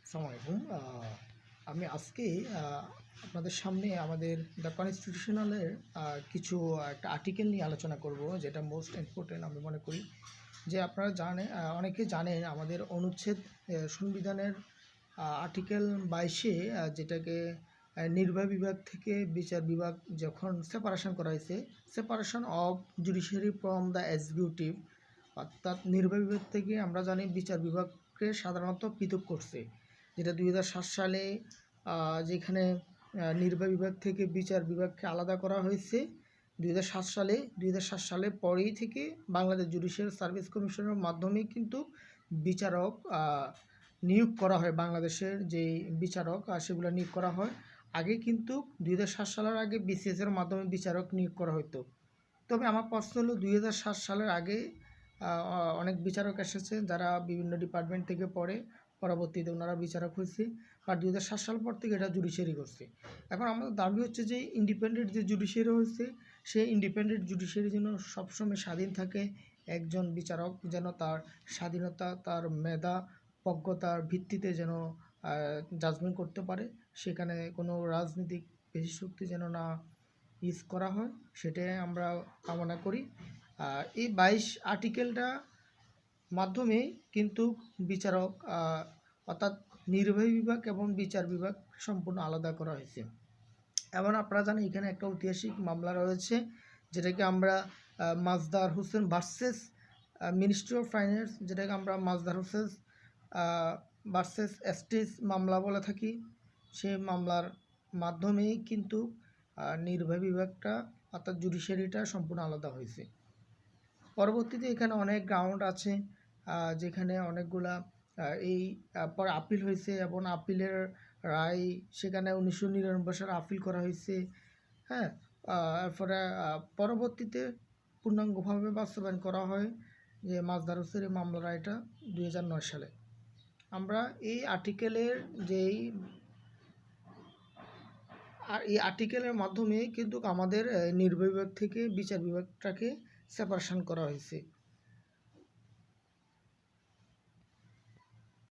আসসালামু আলাইকুম। আমি আজকে আপনাদের সামনে আমাদের দ্য কনস্টিটিউশনালের কিছু একটা আর্টিকেল নিয়ে আলোচনা করব, যেটা মোস্ট ইম্পর্টেন্ট আমি মনে করি। যে আপনারা অনেকে জানেন আমাদের অনুচ্ছেদ সংবিধানের আর্টিকেল 22-এ যেটাকে নির্বাহী বিভাগ থেকে বিচার বিভাগ যখন সেপারেশন করা হয়েছে, separation of judiciary from the executive, অর্থাৎ নির্বাহী বিভাগ থেকে আমরা জানি বিচার বিভাগকে সাধারণত পৃথক করছে, যেটা 2007 সালে যেখানে নির্বাহী বিভাগ থেকে বিচার বিভাগকে আলাদা করা হয়েছে 2007 সালে পরেই থেকে বাংলাদেশ জুডিশিয়াল সার্ভিস কমিশনের মাধ্যমেই কিন্তু বিচারক নিয়োগ করা হয়। বাংলাদেশের যে বিচারক সেগুলো নিয়োগ করা হয়। আগে কিন্তু 2007 সালের আগে বিসিএসের মাধ্যমে বিচারক নিয়োগ করা হতো। তবে আমার প্রশ্ন হলো 2007 সালের আগে অনেক বিচারক এসেছে যারা বিভিন্ন ডিপার্টমেন্ট থেকে পড়ে, পরবর্তীতে ওনারা বিচারক হয়েছে, আর 2007 সাল পর থেকে এটা জুডিশিয়ারি করছে। এখন আমাদের দাবি হচ্ছে যে ইন্ডিপেন্ডেন্ট যে জুডিশিয়ারি হয়েছে, সেই ইন্ডিপেন্ডেন্ট জুডিশিয়ারি যেন সবসময় স্বাধীন থাকে। একজন বিচারক যেন তার স্বাধীনতা, তার মেধা, প্রজ্ঞতার ভিত্তিতে যেন জাজমেন্ট করতে পারে, সেখানে কোনো রাজনৈতিক পেশি শক্তি যেন না ইউজ করা হয়, সেটাই আমরা কামনা করি। এই 22 আর্টিকেলটা মাধ্যমে কিন্তু বিচারক অর্থাৎ নির্বাহী বিভাগ এবং বিচার বিভাগ সম্পূর্ণ আলাদা করা হয়েছে। এবং আপনারা জানেন এখানে একটা ঐতিহাসিক মামলা রয়েছে, যেটাকে আমরা Majdar Hossain versus ministry of finance, যেটাকে আমরা মাজদার হোসেন ভার্সেস এস্টিস মামলা বলে থাকি। সেই মামলার মাধ্যমেই কিন্তু নির্বাহী বিভাগটা অর্থাৎ জুডিশিয়ারিটা সম্পূর্ণ আলাদা হয়েছে। পরবর্তীতে এখানে অনেক গ্রাউন্ড আছে, যেখানে অনেকগুলা এই পরে আপিল হয়েছে এবং আপিলের রায় সেখানে 1999 সালে আপিল করা হয়েছে। হ্যাঁ, এরপরে পরবর্তীতে পূর্ণাঙ্গভাবে বাস্তবায়ন করা হয় যে মাজদার হোসেনের মামলা রায়টা 2009 সালে। আমরা এই আর্টিকেলের এই আর্টিকেলের মাধ্যমে কিন্তু আমাদের নির্বাহী বিভাগ থেকে বিচার বিভাগটাকে সেপারেশন করা হয়েছে।